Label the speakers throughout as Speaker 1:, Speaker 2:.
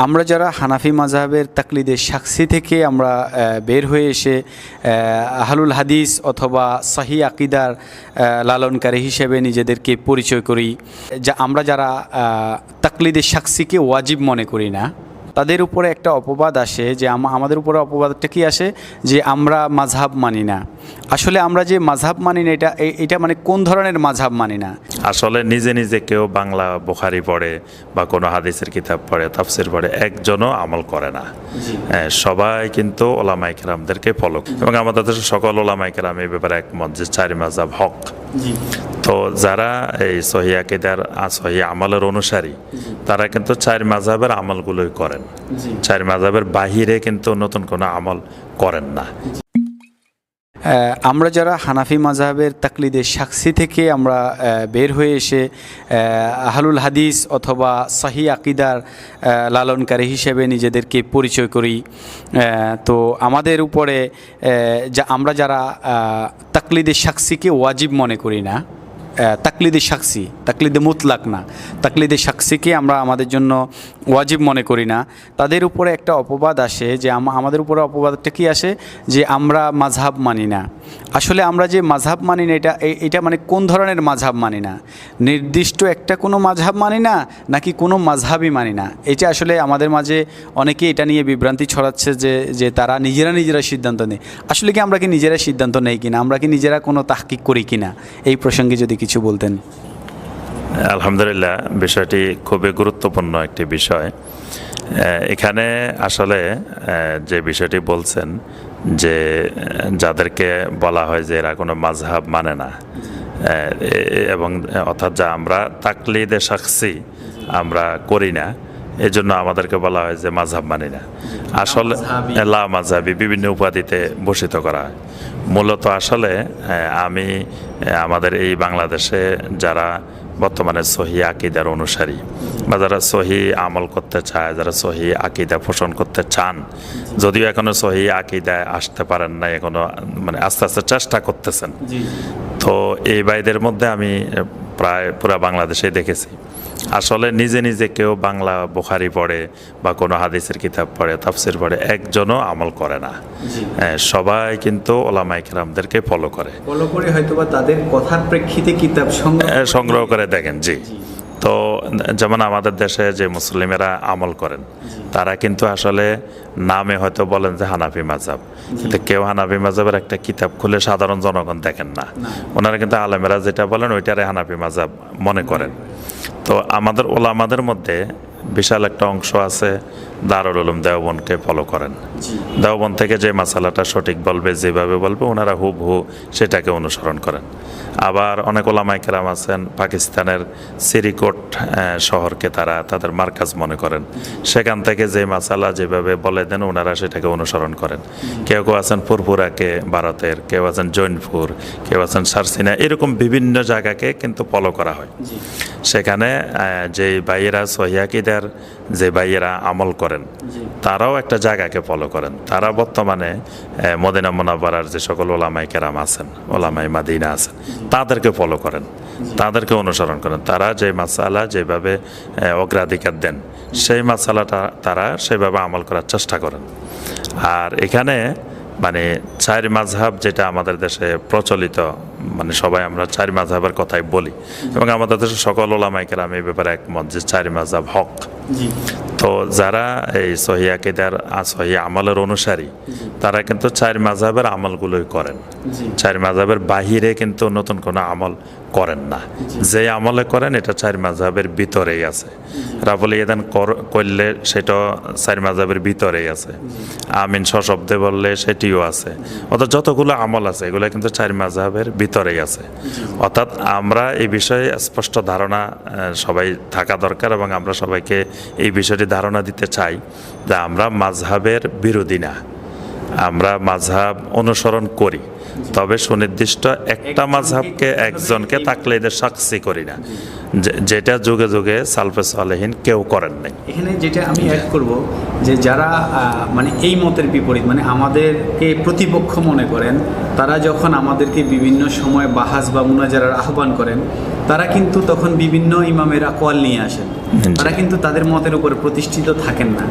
Speaker 1: আমরা যারা হানাফি মাযহাবের তাকলিদে শাখসি থেকে আমরা বের হয়ে এসে আহলুল হাদিস অথবা সহি আকিদার লালনকারী হিসেবে নিজেদেরকে পরিচয় করি, আমরা যারা তাকলিদে শাখসিকে ওয়াজিব মনে করি না, তাদের উপরে একটা অপবাদ আসে যে আমাদের উপরে অপবাদটা কি আসে যে আমরা মাযহাব মানি না। আসলে আমরা যে মাযহাব মানি না এটা মানে কোন ধরনের মাযহাব মানি না?
Speaker 2: আসলে নিজে নিজে কেউ বাংলা বুখারী পড়ে বা কোনো হাদিসের কিতাব পড়ে, তাফসির পড়ে, একজনও আমল করে না। সবাই কিন্তু ওলামায়ে কেরামদেরকে ফলো, এবং আমাদের দেশের সকল ওলামায়ে কেরাম এই ব্যাপারে একমত যে চার মাযহাব হক। তো যারা এই সহি আকীদার সহি আমলের অনুসারী, তারা কিন্তু চার মাযহাবের আমলগুলোই করেন, চার মাযহাবের বাহিরে কিন্তু নতুন কোনো আমল করেন না।
Speaker 1: আমরা যারা হানাফি মাযহাবের তাকলিদে শাখসি থেকে আমরা বের হয়ে এসে আহলুল হাদিস অথবা সহি আকিদার লালনকারী হিসেবে নিজেদেরকে পরিচয় করি, তো আমাদের উপরে আমরা যারা তাকলিদে শাখসিকে ওয়াজিব মনে করি না, তাকলিদে শাখসি, তাকলিদে মুতলাক না, তাকলিদে শাখসিকে আমরা আমাদের জন্য ওয়াজিব মনে করি না, তাদের উপরে একটা অপবাদ আসে যে আমাদের উপরে অপবাদটা কি আসে যে আমরা মাযহাব মানি না। আসলে আমরা যে মাযহাব মানি না এটা মানে কোন ধরনের মাযহাব মানি না? নির্দিষ্ট একটা কোনো মাযহাব মানি না, নাকি কোনো মাযহাবই মানি না? এটা আসলে আমাদের মাঝে অনেকে এটা নিয়ে বিভ্রান্তি ছড়াচ্ছে যে তারা নিজেরা সিদ্ধান্ত নেয়। আসলে কি আমরা কি নিজেরা সিদ্ধান্ত নেই কিনা, আমরা কি নিজেরা কোনো তাহকিক করি কিনা? এই প্রসঙ্গে যদি কিছু বলতেন।
Speaker 2: আলহামদুলিল্লাহ, বিষয়টি খুবই গুরুত্বপূর্ণ একটি বিষয়। এখানে আসলে যে বিষয়টি বলছেন যে যাদেরকে বলা হয় যে এরা কোনো মাযহাব মানে না, এবং অর্থাৎ যা আমরা তাকলিদে শাখসি আমরা করি না, এই জন্য আমাদেরকে বলা হয় যে মাযহাব মানি না। আসলে লা মাযহাবি বিভিন্ন উপাধিতে ভূষিত করা হয়। মূলত আসলে আমি আমাদের এই বাংলাদেশে যারা বর্তমানে সহি আকিদার অনুসারী বা যারা সহি আমল করতে চায়, যারা সহি আকিদা পোষণ করতে চান, যদিও এখনো সহি আকিদায় আসতে পারেন না, এখনো মানে আস্তে আস্তে চেষ্টা করতেছেন, তো এই ভাইদের মধ্যে আমি প্রায় পুরা বাংলাদেশে দেখেছি আসলে নিজে নিজে কেউ বাংলা বুখারী পড়ে বা কোনো হাদিসের কিতাব পড়ে, তাফসির পড়ে, একজনও আমল করে না। সবাই কিন্তু ওলামায়ে কেরামদেরকে ফলো করে
Speaker 1: হয়তোবা তাদের কথার প্রেক্ষিতে কিতাব
Speaker 2: সংগ্রহ করে দেখেন। জি, তো যেমন আমাদের দেশে যে মুসলিমেরা আমল করেন, তারা কিন্তু আসলে নামে হয়তো বলেন যে হানাফি মাযহাব, কিন্তু কেউ হানাফি মাযহাবের একটা কিতাব খুলে সাধারণ জনগণ দেখেন না। ওনারা কিন্তু আলেমেরা যেটা বলেন ওইটারে হানাফি মাযহাব মনে করেন। তো আমাদের ওলামাদের মধ্যে বিশাল একটা অংশ আছে দারুল উলুম দেওবন্দকে ফলো করেন। দেওবন্দ থেকে যে মাসালাটা সঠিক বলবে, যেভাবে বলবে, ওনারা হুবহু সেটাকে অনুসরণ করেন। আবার অনেক ওলামায়ে কেরাম আছেন পাকিস্তানের সিরিকোট শহরকে তারা তাদের মার্কাজ মনে করেন, সেখান থেকে যে মাসালা যেভাবে বলে দেন ওনারা সেটাকে অনুসরণ করেন। কেউ কেউ আছেন ফুরফুরাকে ভারতের, কেউ আছেন জৈনপুর, কেউ আছেন সারসিনা, এরকম বিভিন্ন জায়গাকে কিন্তু ফলো করা হয়। সেখানে যে ভাইয়েরা সহি আকীদার যে ভাইয়েরা আমল করেন, তারাও একটা জায়গাকে ফলো করেন। তারা বর্তমানে মদিনা মুনাওয়ারার যে সকল ওলামায়ে কেরাম আছেন, ওলামায়ে মাদিনা আছেন, তাদেরকে ফলো করেন, তাদেরকে অনুসরণ করেন। তারা যে মাসালা যেভাবে অগ্রাধিকার দেন, সেই মাসালাটা তারা সেভাবে আমল করার চেষ্টা করেন। আর এখানে মানে চার মাযহাব যেটা আমাদের দেশে প্রচলিত, মানে সবাই আমরা চার মাযহাবের কথাই বলি, এবং আমাদের দেশের সকল ওলামায়ে কেরাম এই ব্যাপারে একমত যে চার মাযহাব হক। তো যারা এই সহি আকীদার সহি আমলের অনুসারী, তারা কিন্তু চার মাযহাবের আমলগুলোই করেন, চার মাযহাবের বাহিরে কিন্তু নতুন কোনো আমল করেন না। যে আমলে করেন এটা চার মাযহাবের ভিতরেই আছে। রাফুল ইয়াদান করলে সেটা চার মাযহাবের ভিতরেই আছে। আমিন সশব্দে বললে সেটিও আছে। অর্থাৎ যতগুলো আমল আছে এগুলো কিন্তু চার মাযহাবের ভিতরেই আছে। অর্থাৎ আমরা এই বিষয়ে স্পষ্ট ধারণা সবাই থাকা দরকার, এবং আমরা সবাইকে এই বিষয়টি ধারণা দিতে চাই যে আমরা মাযহাবের বিরোধী না, আমরা মাযহাব অনুসরণ করি, তবে সুনির্দিষ্ট একটা মাযহাবকে একজনকে তাকলিদে শাখসি করি না, যেটা যুগে যুগে সালফে সালেহিন কেউ করেন নাই।
Speaker 1: এখানে যেটা আমি অ্যাড করব যে যারা মানে এই মতের বিপরীত, মানে আমাদেরকে প্রতিপক্ষ মনে করেন, তারা যখন আমাদেরকে বিভিন্ন সময় বাহাস বা মুনাজারার আহ্বান করেন, তারা কিন্তু তখন বিভিন্ন ইমামের আকওয়াল নিয়ে আসেন। তারা কিন্তু তাদের মতের উপরে প্রতিষ্ঠিত থাকেন না।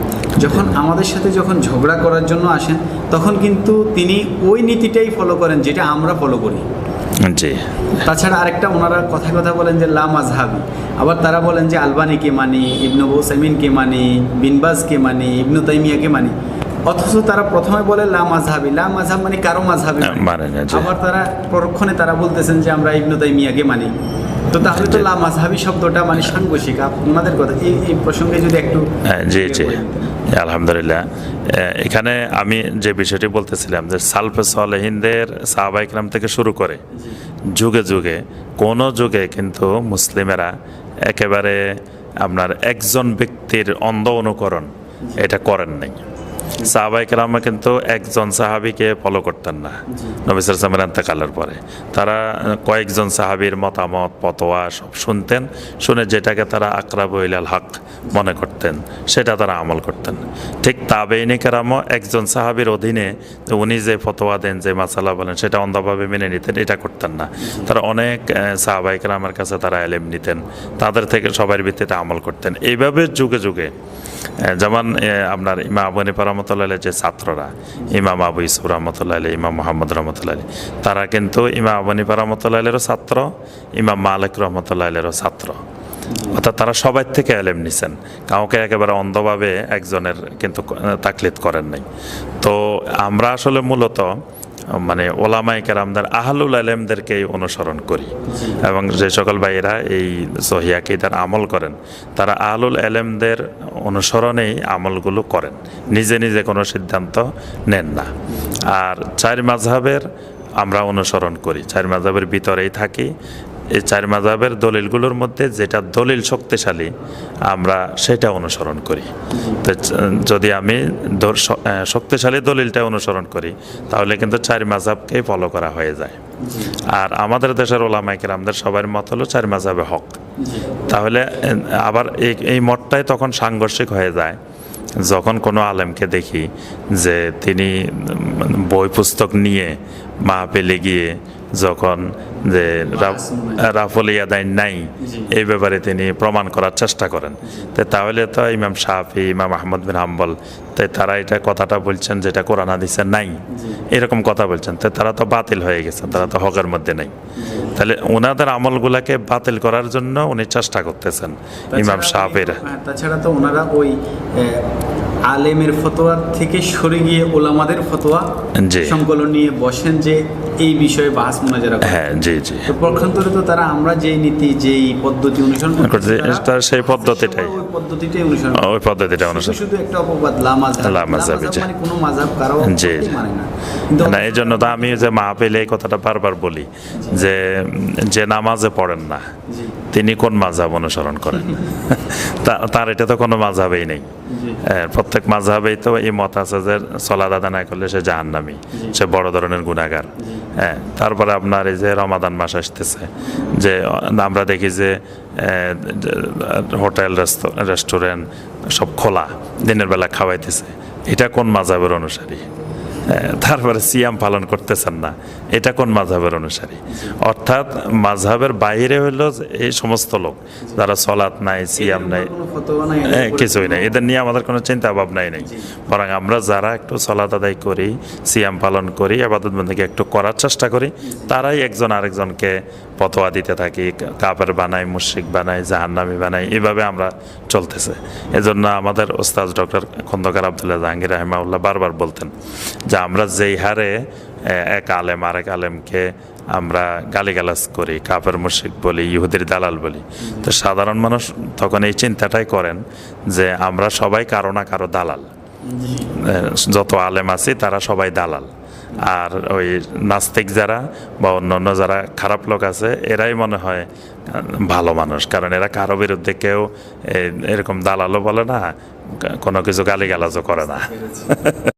Speaker 1: যখন আমাদের সাথে যখন ঝগড়া করার জন্য আসেন, তখন কিন্তু তিনি ওই নীতিটাই ফলো করেন যেটা আমরা ফলো করি।
Speaker 2: জি।
Speaker 1: তাছাড়া আরেকটা ওনারা কথা বলেন যে লা মাযহাবি, আবার তারা বলেন যে আলবানিকে মানি, ইবনু উসাইমিনকে মানি, বিন বাজকে মানি, ইবনু তাইমিয়াকে মানি। অথচ তারা প্রথমে বলে লা মাযহাবি, লা মাযহাব মানে কারো মাযহাবি
Speaker 2: মানে না।
Speaker 1: আবার তারা পরক্ষণে তারা বলতেছেন যে আমরা ইবনু তাইমিয়াকে মানি। তো তাহলে তো লা মাযহাবি শব্দটা মানে সাংঘর্ষিক। ওনাদের কথা এই প্রসঙ্গে যদি একটু।
Speaker 2: জি জি, আলহামদুলিল্লাহ। এখানে আমি যে বিষয়টি বলতেছিলাম যে সালফে সালেহিনদের সাহাবা ইকরাম থেকে শুরু করে যুগে যুগে কোনো যুগে কিন্তু মুসলিমেরা একেবারে আপনার একজন ব্যক্তির অন্ধ অনুকরণ এটা করেন নাই। সাহাবা ইকরামা কিন্তু একজন সাহাবীকে ফলো করতেন না নবী সাল্লাল্লাহু আলাইহি ওয়াসাল্লামের ইন্তেকালের পরে। তারা কয়েকজন সাহাবীর মতামত ফতোয়া সব শুনতেন, শুনে যেটাকে তারা আকরাবু ইলাল হক মনে করতেন সেটা তারা আমল করতেন। ঠিক তাবেঈনে কেরামও একজন সাহাবীর অধীনে উনি যে ফতোয়া দেন, যে মাসালা বলেন সেটা অন্ধভাবে মেনে নিতেন, এটা করতেন না। তারা অনেক সাহাবা ইকরামের কাছে তারা ইলম নিতেন, তাদের থেকে সবার ভিত্তিতে আমল করতেন। এইভাবে যুগে যুগে যেমন আপনার ইমাম আবু হানিফা রাহমাতুল্লাহ আলাইহি যে ছাত্ররা, ইমাম আবু ইউসুফ রাহমাতুল্লাহ আলাইহি, ইমাম মুহাম্মদ রাহমাতুল্লাহ আলাইহি, তারা কিন্তু ইমাম আবু হানিফা রাহমাতুল্লাহ আলাইহিরও ছাত্র, ইমাম মালিক রাহমাতুল্লাহ আলাইহিরও ছাত্র। অর্থাৎ তারা সবাই থেকে ইলম নিছেন, কাউকে একেবারে অন্ধভাবে একজনের কিন্তু তাকলিদ করেন নাই। তো আমরা আসলে মূলত মানে ওলামায়ে কেরামদের আহলুল ইলমদেরকেই অনুসরণ করি, এবং যে সকল ভাইয়েরা এই সহিহ আকীদার আমল করেন তারা আহলুল ইলমদের অনুসরণেই আমলগুলো করেন, নিজে নিজে কোনো সিদ্ধান্ত নেন না। আর চার মাযহাবের আমরা অনুসরণ করি, চার মাযহাবের ভিতরেই থাকি। এই চার মাযহাবের দলিলগুলোর মধ্যে যেটা দলিল শক্তিশালী আমরা সেটা অনুসরণ করি। তো যদি আমি শক্তিশালী দলিলটা অনুসরণ করি তাহলে কিন্তু চার মাযহাবকেই ফলো করা হয়ে যায়। আর আমাদের দেশের ওলামায়ে কেরামদের সবার মত হলো চার মাযহাবে হক। তাহলে আবার এই মতটাই তখন সাংঘর্ষিক হয়ে যায় যখন কোনো আলেমকে দেখি যে তিনি বই পুস্তক নিয়ে মাহফিলে গিয়ে যখন যে রাফল ইয়াদাইন নাই এই ব্যাপারে তিনি প্রমাণ করার চেষ্টা করেন। তাহলে তো ইমাম শাফি, ইমাম আহমদ বিন হাম্বল তারা এটা কথাটা বলছেন যেটা কোরআন হাদিসে নাই, এরকম কথা বলছেন, তারা তো বাতিল হয়ে গেছেন, তারা তো হকের মধ্যে নাই। তাহলে ওনাদের আমলগুলাকে বাতিল করার জন্য উনি চেষ্টা করতেছেন ইমাম শাফির।
Speaker 1: তাছাড়া তো ওনারা ওই আলেমের ফতোয়া থেকে সরে গিয়ে ওলামাদের ফতোয়া সংকলন নিয়ে বসেন যে এই বিষয়ে বাহাস মুনাজারা করেন।
Speaker 2: হ্যাঁ, জি জি।
Speaker 1: তো পক্ষান্তরে তো তারা আমরা যেই নীতি যেই পদ্ধতি অনুসরণ করছি
Speaker 2: তার সেই পদ্ধতিটাই
Speaker 1: ওই পদ্ধতিটা অনুসরণ। শুধু একটা অপবাদ লা মাযহাব মানে কোনো মাযহাব কারো মানে না।
Speaker 2: না, এই জন্য তো আমি যে মাহফিলে এই কথাটা বারবার বলি যে নামাজে পড়েন না তিনি কোন মাযহাব অনুসরণ করেন? তার এটা তো কোনো মাযহাবেই নেই। প্রত্যেক মাযহাবেই তো এই মত আছে যে সালাত আদায় না করলে সে জাহান্নামী, সে বড় ধরনের গুনাহগার। হ্যাঁ, তারপরে আপনার এই যে রমাদান মাস আসতেছে, যে আমরা দেখি যে হোটেল রেস্টুরেন্ট সব খোলা, দিনের বেলা খাওয়াইতেছে, এটা কোন মাযহাবের অনুসারী? তারপরে সিয়াম পালন করতেছেন না, এটা কোন মাযহাবের অনুসারী? অর্থাৎ মাযহাবের বাইরে হইলো এই সমস্ত লোক যারা সলাত নাই, সিয়াম নাই, কিছুই নাই, এদের নিয়ে আমাদের কোনো চিন্তা ভাবনাই নেই। বরং আমরা যারা একটু সলাত আদায় করি, সিয়াম পালন করি, ইবাদত বন্দেগী একটু করার চেষ্টা করি, তারাই একজন আরেকজনকে ফতোয়া দিতে থাকি, কাফের বানাই, মুশরিক বানাই, জাহান্নামী বানাই, এইভাবে আমরা চলতেছে। এজন্য আমাদের ওস্তাদ ডক্টর খন্দকার আব্দুল্লাহ জাহাঙ্গীর রাহিমাহুল্লাহ বারবার বলতেন যে আমরা যেই হারে এক আলেম আরেক আলেমকে আমরা গালিগালাজ করি, কাফের মুশরিক বলি, ইহুদির দালাল বলি, তো সাধারণ মানুষ তখন এই চিন্তাটাই করেন যে আমরা সবাই কারো না কারো দালাল, যত আলেম আছি তারা সবাই দালাল। আর ওই নাস্তিক যারা বা অন্যান্য যারা খারাপ লোক আছে এরাই মনে হয় ভালো মানুষ, কারণ এরা কারো বিরুদ্ধে কেউ এরকম দালালও বলে না, কোনো কিছু গালিগালাজও করে না।